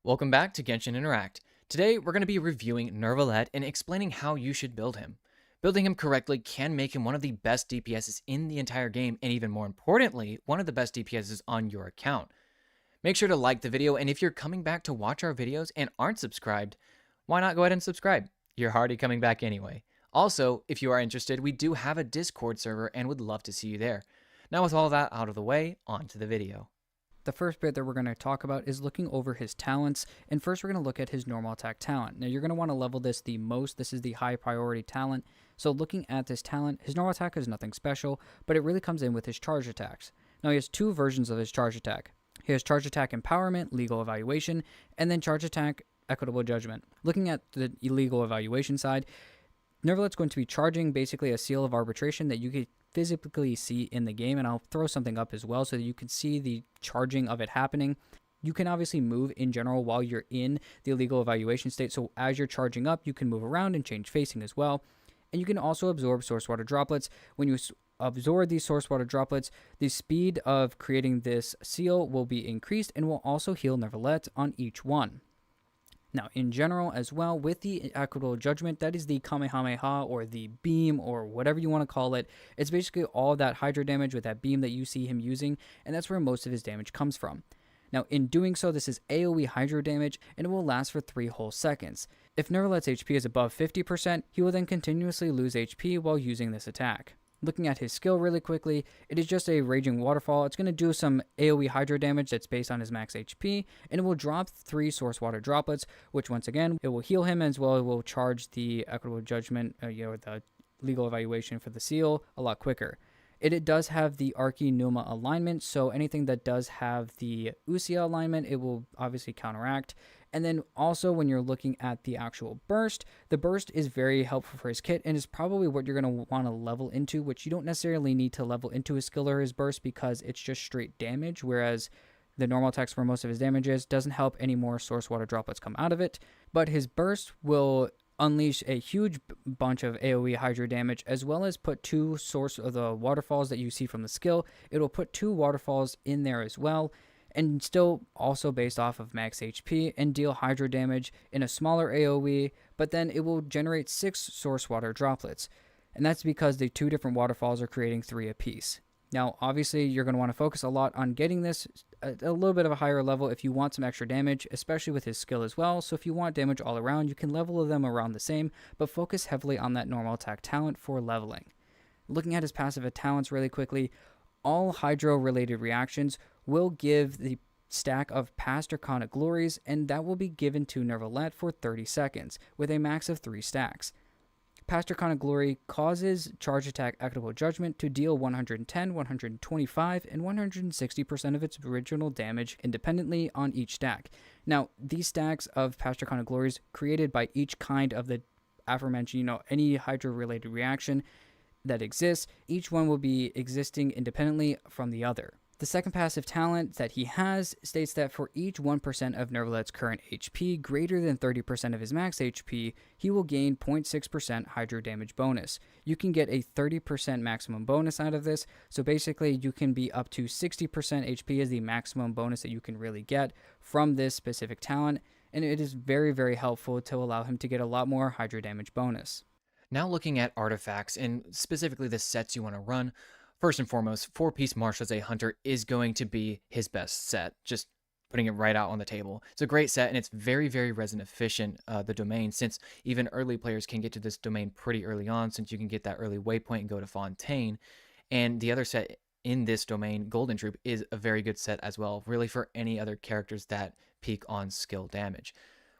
Welcome back to Genshin Interact. Today, we're going to be reviewing Neuvillette and explaining how you should build him. Building him correctly can make him one of the best DPSs in the entire game, and even more importantly, one of the best DPSs on your account. Make sure to like the video, and if you're coming back to watch our videos and aren't subscribed, why not go ahead and subscribe? You're already coming back anyway. Also, if you are interested, we do have a Discord server and would love to see you there. Now with all that out of the way, on to the video. The first bit that we're going to talk about is looking over his talents, and first we're going to look at his normal attack talent. Now you're going to want to level this the most. This is the high priority talent. So looking at this talent, his normal attack is nothing special, but it really comes in with his charge attacks. Now he has two versions of his charge attack. He has charge attack empowerment, legal evaluation, and then charge attack equitable judgment. Looking at the illegal evaluation side, Neuvillette's going to be charging basically a seal of arbitration that you could physically see in the game, and I'll throw something up as well so that you can see the charging of it happening. You can obviously move in general while you're in the illegal evaluation state, so as you're charging up, you can move around and change facing as well. And you can also absorb source water droplets. When you absorb these source water droplets, the speed of creating this seal will be increased and will also heal Neuvillette on each one. Now, in general as well, with the equitable judgment, that is the Kamehameha or the beam or whatever you want to call it. It's basically all that Hydra damage with that beam that you see him using, and that's where most of his damage comes from. Now, in doing so, this is AoE Hydra damage, and it will last for 3 whole seconds. If Neuvillette's HP is above 50%, he will then continuously lose HP while using this attack. Looking at his skill really quickly, it is just a Raging Waterfall. It's going to do some AoE Hydra damage that's based on his max HP, and it will drop 3 Source Water Droplets, which once again, it will heal him as well. It will charge the Equitable Judgment, the Legal Evaluation for the seal a lot quicker. It does have the Archi Numa alignment, so anything that does have the Usia alignment, it will obviously counteract. And then also when you're looking at the actual burst, the burst is very helpful for his kit and is probably what you're going to want to level into, which you don't necessarily need to level into his skill or his burst because it's just straight damage, whereas the normal attacks for most of his damages doesn't help any more source water droplets come out of it. But his burst will unleash a huge bunch of AoE Hydra damage, as well as put 2 source of the waterfalls that you see from the skill. It'll put 2 waterfalls in there as well, and still also based off of max HP and deal Hydra damage in a smaller AoE, but then it will generate 6 source water droplets. And that's because the 2 different waterfalls are creating 3 apiece. Now, obviously, you're going to want to focus a lot on getting this a little bit of a higher level if you want some extra damage, especially with his skill as well. So if you want damage all around, you can level them around the same, but focus heavily on that normal attack talent for leveling. Looking at his passive talents really quickly, all Hydro-related reactions will give the stack of past Arcana Glories, and that will be given to Neuvillette for 30 seconds, with a max of 3 stacks. Past Arcana Glory causes Charge Attack Equitable Judgment to deal 110, 125, and 160% of its original damage independently on each stack. Now, these stacks of Past Arcana Glories created by each kind of the aforementioned, any Hydra-related reaction that exists, each one will be existing independently from the other. The second passive talent that he has states that for each 1% of Neuvillette's current HP greater than 30% of his max HP, he will gain 0.6% Hydra damage bonus. You can get a 30% maximum bonus out of this, so basically you can be up to 60% HP as the maximum bonus that you can really get from this specific talent, and it is very, very helpful to allow him to get a lot more Hydra damage bonus. Now looking at artifacts, and specifically the sets you want to run, first and foremost, 4-piece Marshall's A Hunter is going to be his best set, just putting it right out on the table. It's a great set, and it's very, very resin efficient, the domain, since even early players can get to this domain pretty early on, since you can get that early waypoint and go to Fontaine. And the other set in this domain, Golden Troop, is a very good set as well, really for any other characters that peak on skill damage.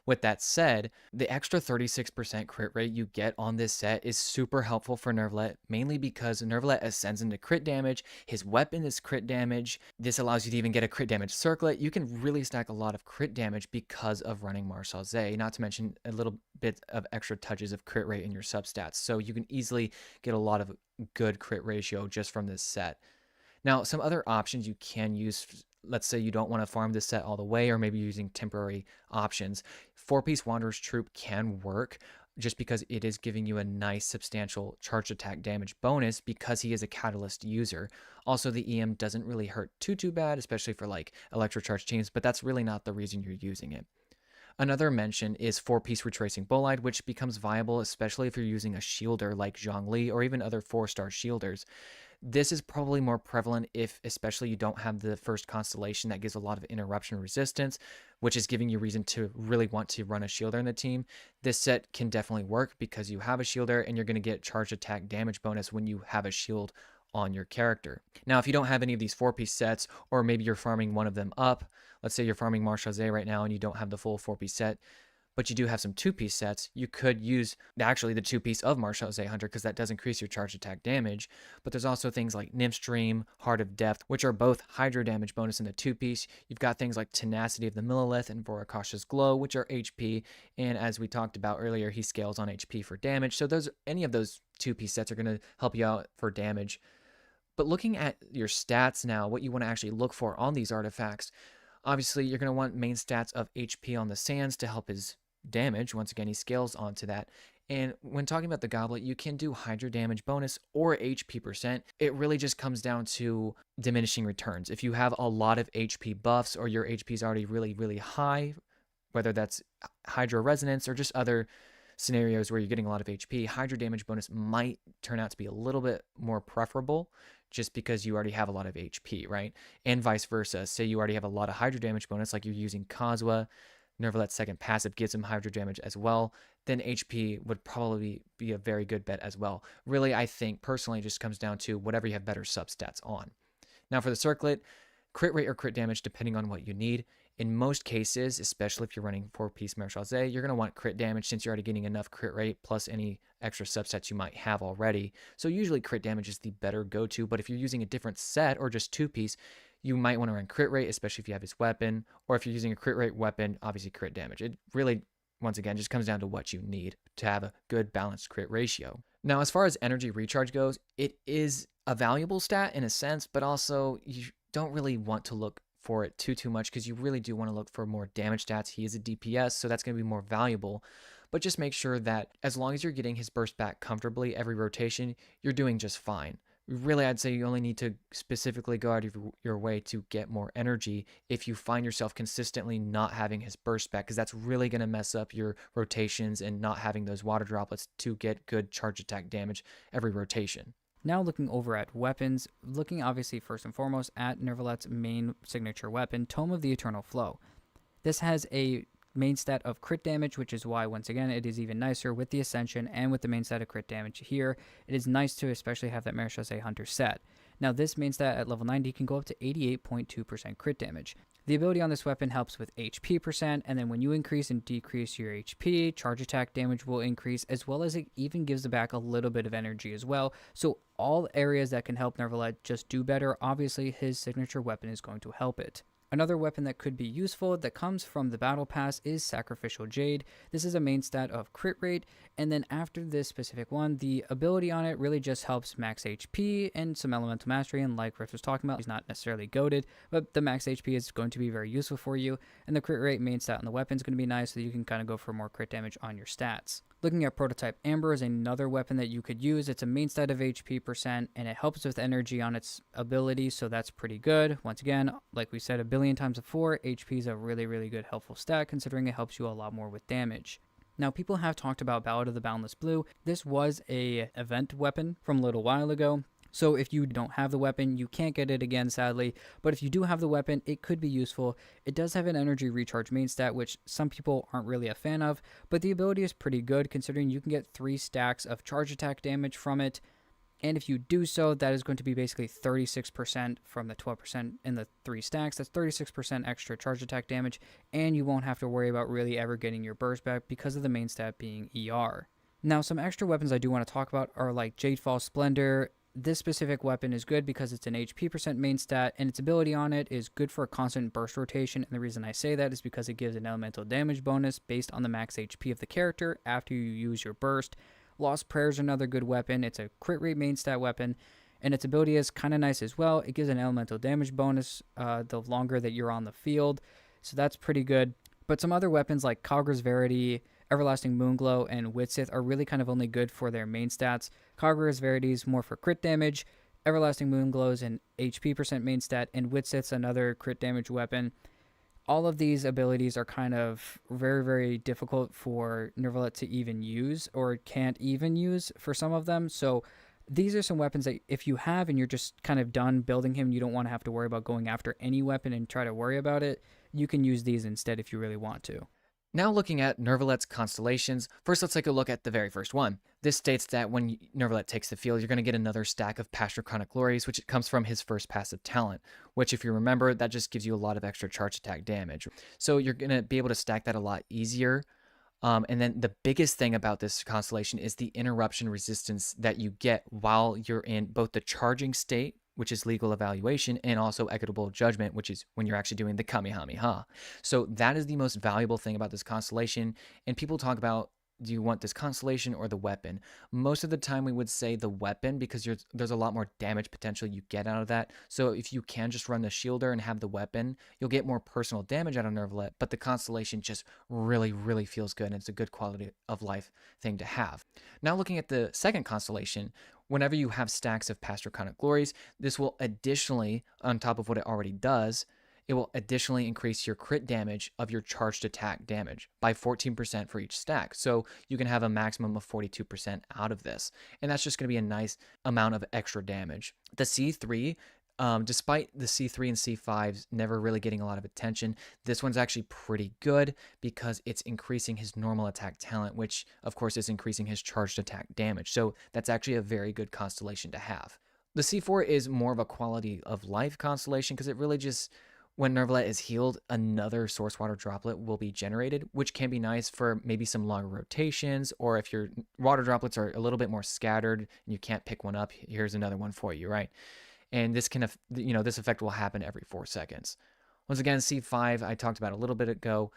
With that said, the extra 36% crit rate you get on this set is super helpful for Neuvillette, mainly because Neuvillette ascends into crit damage, his weapon is crit damage, this allows you to even get a crit damage circlet. You can really stack a lot of crit damage because of running Marshal Zay, not to mention a little bit of extra touches of crit rate in your substats, so you can easily get a lot of good crit ratio just from this set. Now, some other options you can use, let's say you don't want to farm this set all the way, or maybe using temporary options. 4-piece Wanderer's Troop can work just because it is giving you a nice substantial charge attack damage bonus because he is a catalyst user. Also, the EM doesn't really hurt too bad, especially for like electrocharge teams, but that's really not the reason you're using it. Another mention is 4-piece retracing bolide, which becomes viable especially if you're using a shielder like Zhongli or even other 4-star shielders. This is probably more prevalent if especially you don't have the first constellation that gives a lot of interruption resistance, which is giving you reason to really want to run a shielder in the team. This set can definitely work because you have a shielder and you're going to get charge attack damage bonus when you have a shield on your character. Now, if you don't have any of these 4-piece sets, or maybe you're farming one of them up, let's say you're farming Marshazé right now and you don't have the full 4-piece set, but you do have some 2-piece sets, you could use actually the 2-piece of Marshazé Hunter because that does increase your charge attack damage. But there's also things like Nymph Stream, Heart of Depth, which are both Hydro damage bonus in the 2-piece. You've got things like Tenacity of the Millilith and Voracash's Glow, which are HP. And as we talked about earlier, he scales on HP for damage. So any of those 2-piece sets are going to help you out for damage. But looking at your stats now, what you want to actually look for on these artifacts, obviously you're going to want main stats of HP on the Sands to help his damage. Once again, he scales onto that. And when talking about the goblet, you can do Hydro damage bonus or HP percent. It really just comes down to diminishing returns. If you have a lot of HP buffs or your HP is already really, really high, whether that's Hydro resonance or just other scenarios where you're getting a lot of HP, Hydro damage bonus might turn out to be a little bit more preferable just because you already have a lot of HP, right? And vice versa. Say you already have a lot of Hydro damage bonus, like you're using Kazuha, Neuvillette's second passive gives him Hydro damage as well, then HP would probably be a very good bet as well. Really, I think personally it just comes down to whatever you have better substats on. Now for the circlet, crit rate or crit damage depending on what you need. In most cases, especially if you're running 4-piece Marshazé, you're going to want crit damage since you're already getting enough crit rate plus any extra subsets you might have already. So usually crit damage is the better go-to, but if you're using a different set or just 2-piece, you might want to run crit rate, especially if you have his weapon, or if you're using a crit rate weapon, obviously crit damage. It really, once again, just comes down to what you need to have a good balanced crit ratio. Now, as far as energy recharge goes, it is a valuable stat in a sense, but also you don't really want to look for it too much because you really do want to look for more damage stats. He is a DPS, so that's going to be more valuable. But just make sure that as long as you're getting his burst back comfortably every rotation, you're doing just fine. Really, I'd say you only need to specifically go out of your way to get more energy if you find yourself consistently not having his burst back, because that's really going to mess up your rotations and not having those water droplets to get good charge attack damage every rotation. Now looking over at weapons, looking obviously first and foremost at Neuvillette's main signature weapon, Tome of the Eternal Flow. This has a main stat of crit damage, which is why, once again, it is even nicer with the Ascension and with the main stat of crit damage here. It is nice to especially have that Marechaussee Hunter set. Now, this main stat at level 90 can go up to 88.2% crit damage. The ability on this weapon helps with HP percent, and then when you increase and decrease your HP, charge attack damage will increase, as well as it even gives back a little bit of energy as well. So all areas that can help Neuvillette just do better, obviously his signature weapon is going to help it. Another weapon that could be useful that comes from the Battle Pass is Sacrificial Jade. This is a main stat of crit rate, and then after this specific one, the ability on it really just helps max HP and some elemental mastery, and like Riff was talking about, he's not necessarily goated, but the max HP is going to be very useful for you, and the crit rate main stat on the weapon is going to be nice so that you can kind of go for more crit damage on your stats. Looking at Prototype Amber is another weapon that you could use. It's a main stat of HP percent, and it helps with energy on its ability, so that's pretty good. Once again, like we said a billion times before, HP is a really, really good helpful stat considering it helps you a lot more with damage. Now, people have talked about Ballad of the Boundless Blue. This was a event weapon from a little while ago. So if you don't have the weapon, you can't get it again, sadly. But if you do have the weapon, it could be useful. It does have an energy recharge main stat, which some people aren't really a fan of. But the ability is pretty good, considering you can get 3 stacks of charge attack damage from it. And if you do so, that is going to be basically 36% from the 12% in the 3 stacks. That's 36% extra charge attack damage. And you won't have to worry about really ever getting your burst back because of the main stat being ER. Now, some extra weapons I do want to talk about are like Jadefall Splendor. This specific weapon is good because it's an HP percent main stat, and its ability on it is good for a constant burst rotation, and the reason I say that is because it gives an elemental damage bonus based on the max HP of the character after you use your burst. Lost Prayer is another good weapon. It's a crit rate main stat weapon, and its ability is kind of nice as well. It gives an elemental damage bonus the longer that you're on the field, so that's pretty good. But some other weapons like Kagura's Verity, Everlasting Moonglow, and Witsith are really kind of only good for their main stats. Kagura's Verity is more for crit damage, Everlasting Moonglow is an HP percent main stat, and Witsith's another crit damage weapon. All of these abilities are kind of very, very difficult for Neuvillette to even use, or can't even use for some of them. So these are some weapons that if you have and you're just kind of done building him, you don't want to have to worry about going after any weapon and try to worry about it, you can use these instead if you really want to. Now looking at Neuvillette's constellations, first let's take a look at the very first one. This states that when Neuvillette takes the field, you're going to get another stack of Past Draconic Glories, which comes from his first passive talent, which if you remember, that just gives you a lot of extra charge attack damage. So you're going to be able to stack that a lot easier. And then the biggest thing about this constellation is the interruption resistance that you get while you're in both the charging state, which is legal evaluation, and also equitable judgment, which is when you're actually doing the Kamehameha. So that is the most valuable thing about this constellation. And people talk about, do you want this constellation or the weapon? Most of the time we would say the weapon because there's a lot more damage potential you get out of that. So if you can just run the shielder and have the weapon, you'll get more personal damage out of Neuvillette, but the constellation just really, really feels good, and it's a good quality of life thing to have. Now looking at the second constellation, whenever you have stacks of Past Draconic Glories, this will additionally, on top of what it already does, it will additionally increase your crit damage of your charged attack damage by 14% for each stack. So you can have a maximum of 42% out of this. And that's just going to be a nice amount of extra damage. The C3, despite the C3 and C5s never really getting a lot of attention, this one's actually pretty good because it's increasing his normal attack talent, which of course is increasing his charged attack damage. So that's actually a very good constellation to have. The C4 is more of a quality of life constellation because it really just, when Neuvillette is healed, another Source Water Droplet will be generated, which can be nice for maybe some longer rotations, or if your water droplets are a little bit more scattered and you can't pick one up, here's another one for you, right? And this can, this effect will happen every 4 seconds. Once again, C5, I talked about a little bit ago.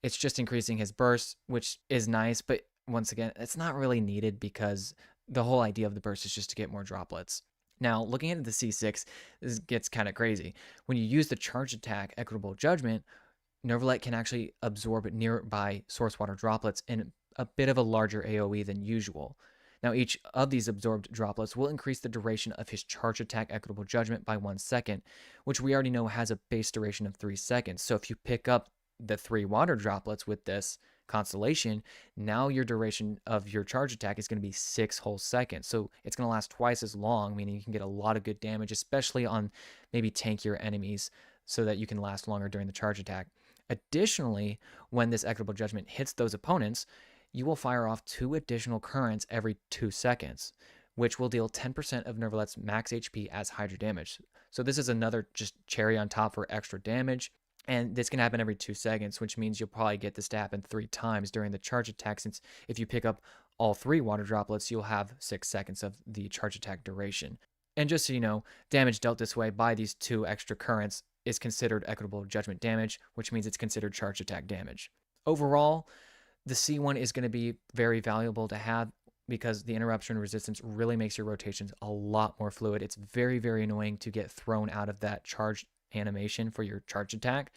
It's just increasing his burst, which is nice, but once again, it's not really needed because the whole idea of the burst is just to get more droplets. Now, looking at the C6, this gets kind of crazy. When you use the charge attack Equitable Judgment, Neuvillette can actually absorb nearby source water droplets in a bit of a larger AoE than usual. Now, each of these absorbed droplets will increase the duration of his charge attack Equitable Judgment by 1 second, which we already know has a base duration of 3 seconds. So if you pick up the 3 water droplets with this constellation, now your duration of your charge attack is going to be 6 whole seconds. So it's going to last twice as long, meaning you can get a lot of good damage, especially on maybe tankier enemies, so that you can last longer during the charge attack. Additionally, when this Equitable Judgment hits those opponents, you will fire off 2 additional currents every 2 seconds, which will deal 10% of Neuvillette's max HP as Hydra damage. So this is another just cherry on top for extra damage. And this can happen every 2 seconds, which means you'll probably get this to happen 3 times during the charge attack, since if you pick up all 3 water droplets, you'll have 6 seconds of the charge attack duration. And just so you know, damage dealt this way by these 2 extra currents is considered Equitable Judgment damage, which means it's considered charge attack damage. Overall, the C1 is going to be very valuable to have because the interruption resistance really makes your rotations a lot more fluid. It's very, very annoying to get thrown out of that charge animation for your charge attack.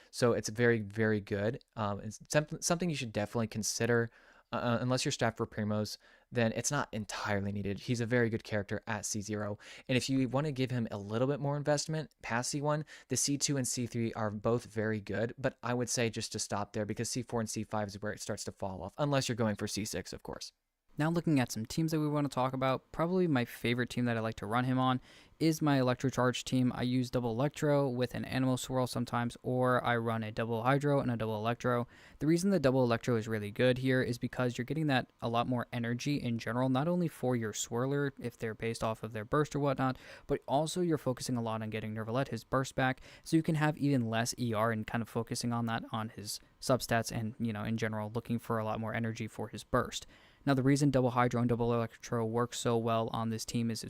So it's very, very good. It's something you should definitely consider. Unless you're staffed for Primos, then it's not entirely needed. He's a very good character at C0. And if you want to give him a little bit more investment past C1, the C2 and C3 are both very good. But I would say just to stop there because C4 and C5 is where it starts to fall off, unless you're going for C6, of course. Now looking at some teams that we want to talk about, probably my favorite team that I like to run him on is my Electrocharge team. I use double Electro with an Animal Swirl sometimes, or I run a double Hydro and a double Electro. The reason the double Electro is really good here is because you're getting that a lot more energy in general, not only for your Swirler if they're based off of their burst or whatnot, but also you're focusing a lot on getting Neuvillette his burst back, so you can have even less ER and kind of focusing on that on his substats and, in general, looking for a lot more energy for his burst. Now, the reason double Hydro and double Electro work so well on this team is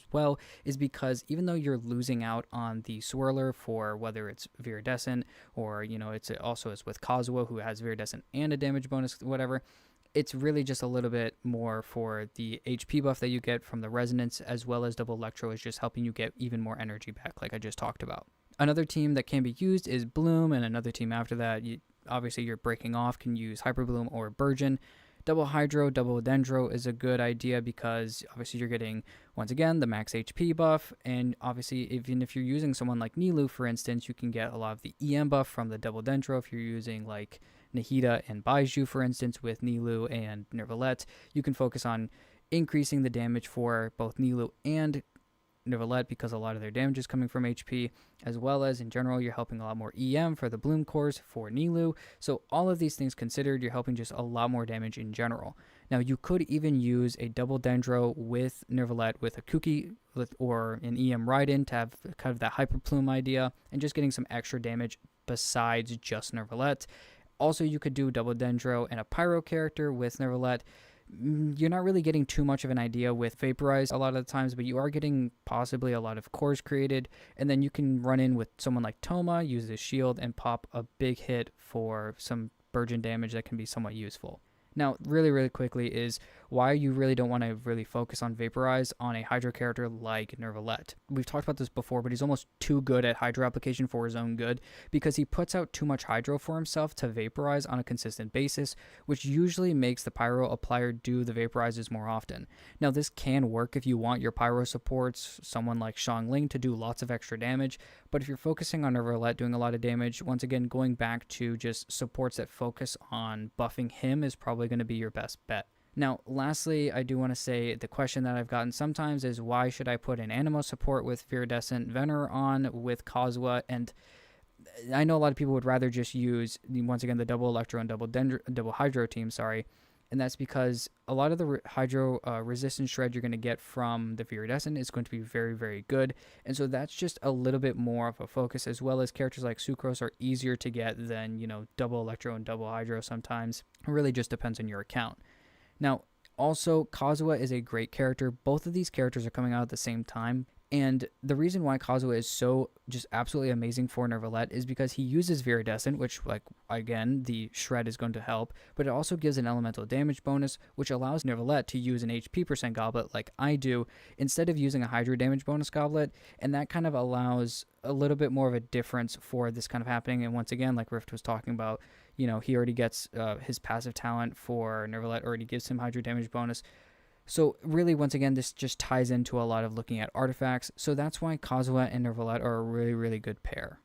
because even though you're losing out on the Swirler for whether it's Viridescent or, it's also is with Kazuo, who has Viridescent and a damage bonus, whatever, it's really just a little bit more for the HP buff that you get from the Resonance, as well as double Electro is just helping you get even more energy back, like I just talked about. Another team that can be used is Bloom, and another team after that, obviously you're breaking off, can use Hyper Bloom or Burgeon. Double Hydro, Double Dendro is a good idea because obviously you're getting, once again, the max HP buff, and obviously even if you're using someone like Nilou, for instance, you can get a lot of the EM buff from the Double Dendro. If you're using like Nahida and Baiju, for instance, with Nilou and Neuvillette, you can focus on increasing the damage for both Nilou and Neuvillette because a lot of their damage is coming from HP, as well as in general you're helping a lot more EM for the Bloom cores for Nilou. So all of these things considered, you're helping just a lot more damage in general. Now you could even use a double Dendro with Neuvillette with a Kuki or an EM Raiden to have kind of that Hyper Plume idea and just getting some extra damage besides just Neuvillette. Also, you could do double Dendro and a Pyro character with Neuvillette. You're not really getting too much of an idea with Vaporize a lot of the times, but you are getting possibly a lot of cores created, and then you can run in with someone like Toma, use his shield, and pop a big hit for some burgeon damage that can be somewhat useful. Now, really quickly is why you really don't want to really focus on Vaporize on a Hydro character like Neuvillette. We've talked about this before, but he's almost too good at Hydro application for his own good because he puts out too much Hydro for himself to Vaporize on a consistent basis, which usually makes the Pyro applier do the Vaporizes more often. Now, this can work if you want your Pyro supports, someone like Xiangling, to do lots of extra damage, but if you're focusing on Neuvillette doing a lot of damage, once again, going back to just supports that focus on buffing him is probably going to be your best bet. Now, lastly, I do want to say the question that I've gotten sometimes is why should I put an Animo support with Viridescent Vener on with Kazuha? And I know a lot of people would rather just use, once again, the double Electro and double Hydro team, and that's because a lot of the Hydro resistance shred you're going to get from the Viridescent is going to be very good, and so that's just a little bit more of a focus, as well as characters like Sucrose are easier to get than, double Electro and double Hydro sometimes. It really just depends on your account. Now, also, Kazuha is a great character. Both of these characters are coming out at the same time, and the reason why Kazuha is so just absolutely amazing for Neuvillette is because he uses Viridescent, which, again, the shred is going to help, but it also gives an elemental damage bonus, which allows Neuvillette to use an HP % goblet like I do, instead of using a Hydro damage bonus goblet, and that kind of allows a little bit more of a difference for this kind of happening. And once again, like Rift was talking about, he already gets his passive talent for Neuvillette already gives him Hydro damage bonus. So really, once again, this just ties into a lot of looking at artifacts. So that's why Kazuha and Neuvillette are a really good pair.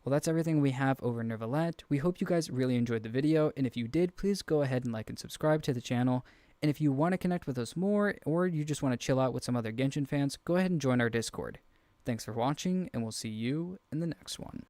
Well, that's everything we have over Neuvillette. We hope you guys really enjoyed the video, and if you did, please go ahead and like and subscribe to the channel. And if you want to connect with us more, or you just want to chill out with some other Genshin fans, go ahead and join our Discord. Thanks for watching, and we'll see you in the next one.